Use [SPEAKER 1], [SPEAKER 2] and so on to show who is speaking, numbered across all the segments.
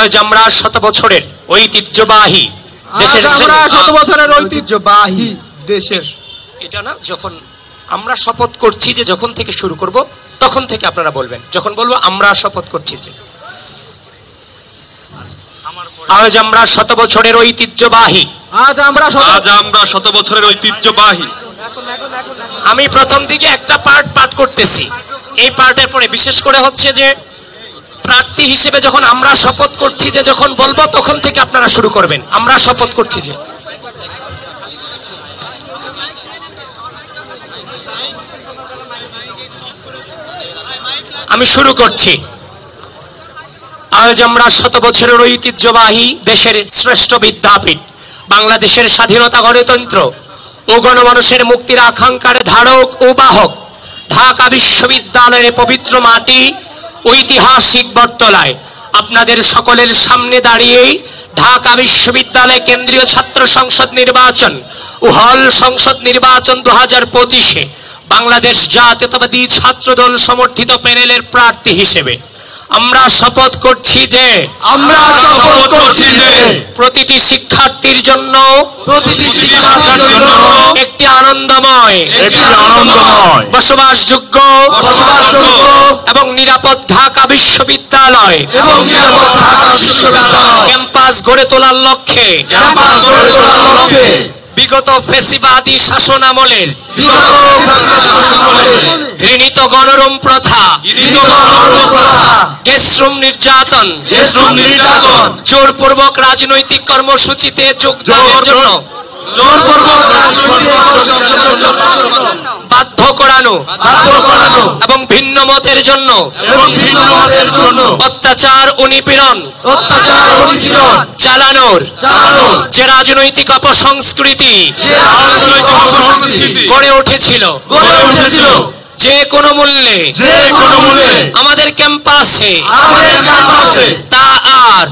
[SPEAKER 1] আজ আমরা 100 বছরের ঐতিহ্যবাহী দেশের এটা না, যখন আমরা শপথ করছি যে যখন থেকে শুরু করব তখন থেকে আপনারা বলবেন, যখন বলবো আমরা শপথ করছি যে আজ আমরা 100 বছরের ঐতিহ্যবাহী,
[SPEAKER 2] আজ আমরা 100 বছরের ঐতিহ্যবাহী।
[SPEAKER 1] আমি প্রথম দিকে একটা পাঠ করতেছি, এই পার্টের পরে বিশেষ করে হচ্ছে যে প্রার্থী হিসেবে যখন আমরা শপথ করছি যে যখন বলবো তখন থেকে আপনারা শুরু করবেন। আমরা শপথ করছি যে আমি শুরু করছি। আজ আমরা 100 বছরের ঐতিহ্যবাহী দেশের শ্রেষ্ঠ বিদ্যাপীঠ, বাংলাদেশের স্বাধীনতা, গণতন্ত্র ও গণমানুষের মুক্তির আকাঙ্ক্ষার ধারক ও বাহক ঢাকা বিশ্ববিদ্যালয়ের পবিত্র মাটি ঐতিহাসিক বটতলায় আপনাদের সকলের সামনে দাঁড়িয়েই ঢাকা বিশ্ববিদ্যালয় কেন্দ্রীয় ছাত্র সংসদ নির্বাচন ও হল সংসদ নির্বাচন 2025-এ বাংলাদেশ জাতীয়তাবাদী ছাত্র দল সমর্থিত প্যানেলের প্রার্থী হিসেবে আমরা শপথ করছি যে প্রতিটি শিক্ষার্থীর জন্য একটি আনন্দময় বসবাসযোগ্য এবং নিরাপদ ঢাকা বিশ্ববিদ্যালয় ক্যাম্পাস গড়ে তোলার লক্ষ্যে বিগত ফ্যাসিবাদী শাসন আমলের ঘৃণিত গণরুম প্রথা, গেস্টরুম নির্যাতন, জোরপূর্বক রাজনৈতিক কর্মসূচিতে যোগদানের জন্য বাধ্য করানো এবং ভিন্ন মতের জন্য অত্যাচার ও নিপীড়ন চালানোর যে রাজনৈতিক অপসংস্কৃতি গড়ে উঠেছিল, যে কোনো মূল্যে আমাদের ক্যাম্পাসে তা আর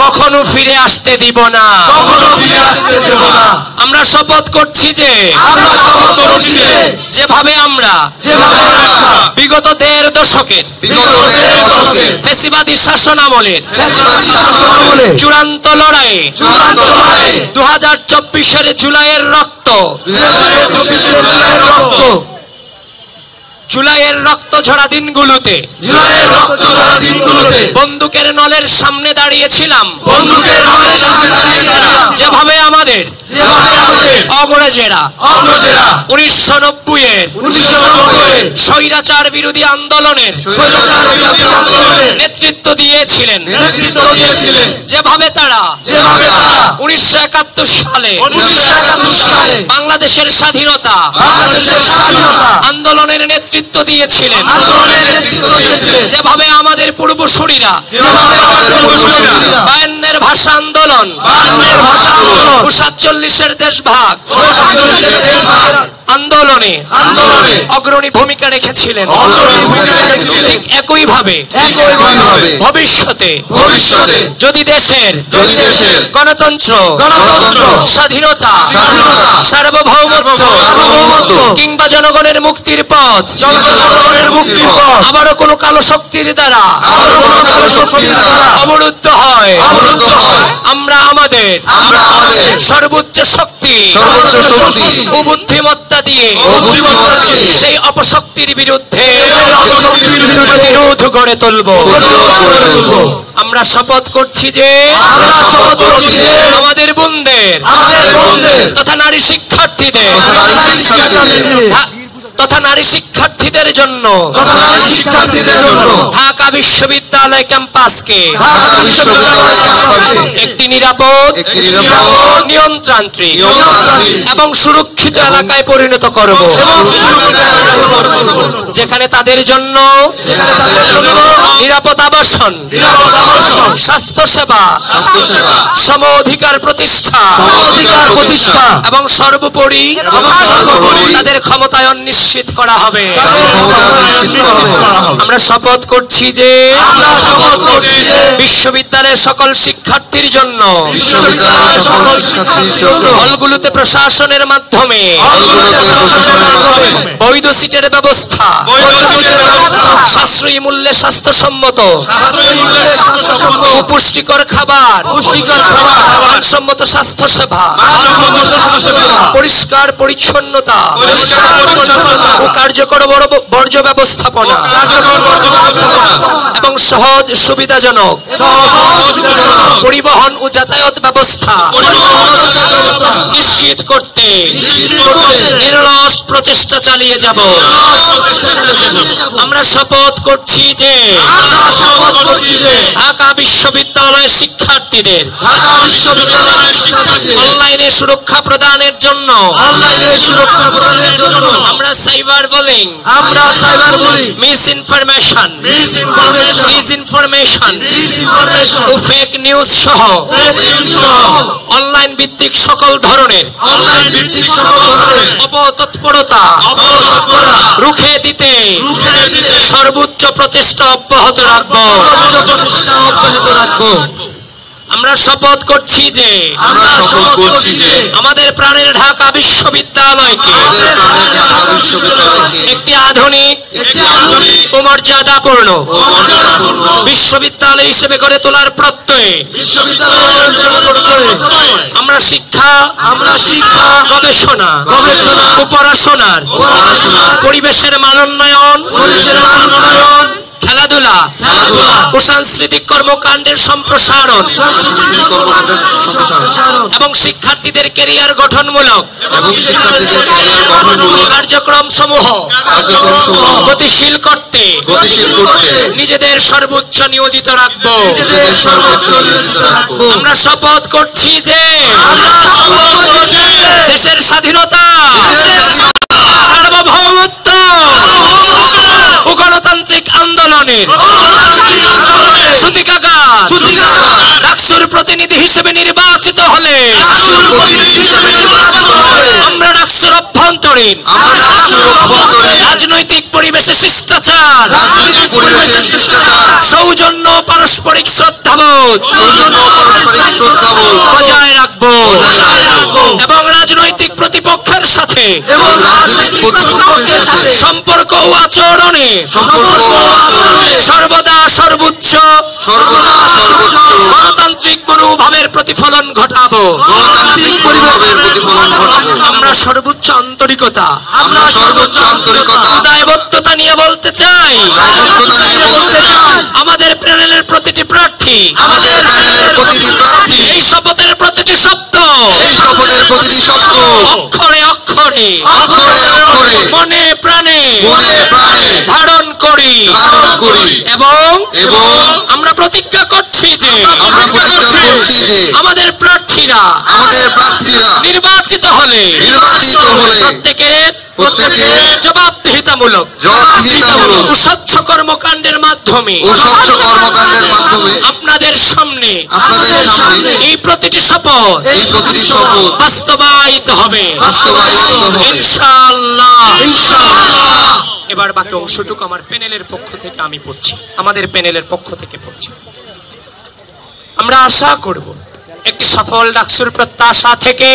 [SPEAKER 1] কখনো ফিরে আসতে দিব না। আমরা শপথ করছি যে যেভাবে আমরা বিগত 1.5 দশকের ফ্যাসিবাদী শাসন আমলের চূড়ান্ত লড়াইয়ে 2024-এর জুলাইয়ের রক্ত ঝরা দিনগুলোতে বন্দুকের নলের সামনে দাঁড়িয়েছিলাম, যেভাবে আমাদের অগ্রজেরা 1990-এর স্বৈরাচার বিরোধী আন্দোলনের নেতৃত্ব দিয়েছিলেন, যেভাবে তারা 1971 সালে বাংলাদেশের স্বাধীনতা আন্দোলনের নেতৃত্ব দিয়েছিলেন, যেভাবে আমাদের পূর্বসূরীরা 52-এর ভাষা আন্দোলন, 47-এর দেশভাগ আন্দোলনে অগ্রণী ভূমিকা রেখেছিলেন। ঠিক একইভাবে ভবিষ্যতে যদি দেশের গণতন্ত্র, স্বাধীনতা, সার্বভৌমত্ব কিংবা জনগণের মুক্তির পথ আবারও কোনো কালো শক্তির দ্বারা অবরুদ্ধ হয়, আমরা আমাদের সর্বোচ্চ শক্তি ও বুদ্ধিমত্তা দিয়ে সেই অপশক্তির বিরুদ্ধে প্রতিরোধ গড়ে তুলব। আমরা শপথ করছি যে আমাদের বোনদের তথা নারী শিক্ষার্থীদের জন্য ঢাকা বিশ্ববিদ্যালয় ক্যাম্পাসকে একটি নিরাপদ, নিয়ন্ত্রণতান্ত্রিক এবং সুরক্ষিত এলাকায় পরিণত করব, যেখানে তাদের জন্য নিরাপদ আবাসন, স্বাস্থ্যসেবা, সম অধিকার প্রতিষ্ঠা এবং সর্বোপরি তাদের ক্ষমতায়ন নিশ্চিত করা হবে। আমরা শপথ করছি যে বিশ্ববিদ্যালয়ের সকল শিক্ষার্থীর জন্য হলগুলোতে প্রশাসনের মাধ্যমে বৈধ সিটের ব্যবস্থা, সাশ্রয়ী মূল্যে স্বাস্থ্যসম্মত পুষ্টিকর খাবার, মানসম্মত স্বাস্থ্য সেবা, পরিষ্কার পরিচ্ছন্নতা ও কার্যকর বর্জ্য ব্যবস্থাপনা এবং সহজ সুবিধাজনক পরিবহন ও যাতায়াত ব্যবস্থা নিশ্চিত করতে নিরলস প্রচেষ্টা চালিয়ে যাব। আমরা শপথ করছি যে ঢাকা বিশ্ববিদ্যালয়ের শিক্ষার্থীদের অনলাইনে সুরক্ষা প্রদানের জন্য আমরা সাইবার বুলিং, মিস ইনফরমেশন ও ফেক নিউজ সহ অনলাইন ভিত্তিক সকল ধরনের অপতৎপরতা রুখে দিতে সর্বোচ্চ প্রচেষ্টা অব্যাহত রাখব। আমরা শপথ করছি যে আমাদের প্রাণের ঢাকা বিশ্ববিদ্যালয়কে একটি আধুনিক ও মর্যাদাপূর্ণ বিশ্ববিদ্যালয় হিসেবে গড়ে তোলার প্রত্যয়ে আমরা শিক্ষা, গবেষণা ও পড়াশোনার পরিবেশের মানোন্নয়ন, খেলাধুলা ও সাংস্কৃতিক কর্মকাণ্ডের সম্প্রসারণ এবং শিক্ষার্থীদের ক্যারিয়ার গঠনমূলক কার্যক্রম সমূহ গতিশীল করতে নিজেদের সর্বোচ্চ নিয়োজিত রাখব। আমরা শপথ করছি যে দেশের স্বাধীনতা, সার্বভৌমত্ব ও গণতান্ত্রিক আন্দোলনের সূতিকাগার ডাকসুর প্রতিনিধি হিসেবে নির্বাচিত হলে আমরা ডাকসুর অভ্যন্তরীণ রাজনৈতিক পরিবেশে শিষ্টাচার, সৌজন্য, পারস্পরিক শ্রদ্ধাবোধ বজায় রাখব এবং রাজনৈতিক প্রতিপক্ষের সাথে সম্পর্ক ও আচরণে সর্বদা সর্বোচ্চ গণতান্ত্রিক মনোভাবের প্রতিফলন ঘটাবো। আমরা সর্বোচ্চ আন্তরিকতা, দায়বদ্ধতা নিয়ে বলতে চাই, আমাদের প্যানেলের প্রতিটি প্রার্থী এই শপথের প্রতিটি শব্দ অক্ষরে অক্ষরে মনে প্রাণে ধারণ করি এবং আমরা প্রতিজ্ঞা করছি যে আমাদের প্রার্থীরা নির্বাচিত হলে প্রত্যেকের জবাবদিহিতামূলক ও স্বচ্ছ কর্মকাণ্ডের মাধ্যমে আপনাদের সামনে এই প্রতিটি শপথ বাস্তবায়িত হবে ইনশাআল্লাহ। এবার বাকি অংশটুকু আমার প্যানেলের পক্ষ থেকে আমি পড়ছি, আমাদের প্যানেলের পক্ষ থেকে পড়ছি। আমরা আশা করব একটি সফল ডাকসুর প্রত্যাশা থেকে,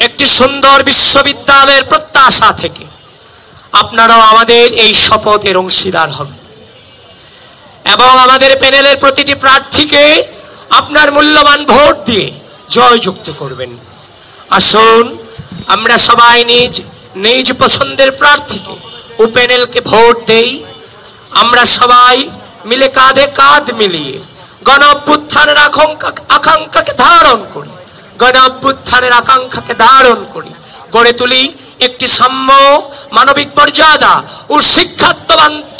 [SPEAKER 1] একটি সুন্দর বিশ্ববিদ্যালয়ের প্রত্যাশা থেকে আপনারাও আমাদের এই শপথের অংশীদার হবেন এবং আমাদের প্যানেলের প্রতিটি প্রার্থীকে আপনার মূল্যবান ভোট দিয়ে জয়যুক্ত করবেন। আসুন আমরা সবাই নিজ নিজ পছন্দের প্রার্থীকে ও প্যানেলকে ভোট দেই। আমরা সবাই মিলে কাঁধে কাঁধ মিলিয়ে গণ অভ্যুত্থানের আকাঙ্ক্ষাকে ধারণ করি, গণ অভ্যুত্থানের আকাঙ্ক্ষাকে ধারণ করি, গড়ে তুলি একটি সাম্য, মানবিক মর্যাদা ও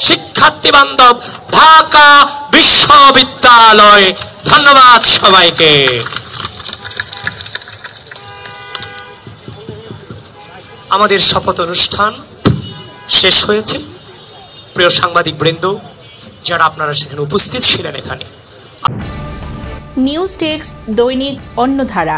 [SPEAKER 1] শিক্ষার্থী বান্ধব ঢাকা বিশ্ববিদ্যালয়। ধন্যবাদ সবাইকে। আমাদের শপথ অনুষ্ঠান শেষ হয়েছে। প্রিয় সাংবাদিক বৃন্দ, যারা আপনারা সেখানে উপস্থিত ছিলেন, এখানে
[SPEAKER 3] নিউজ টেক্স দৈনিক অন্যধারা।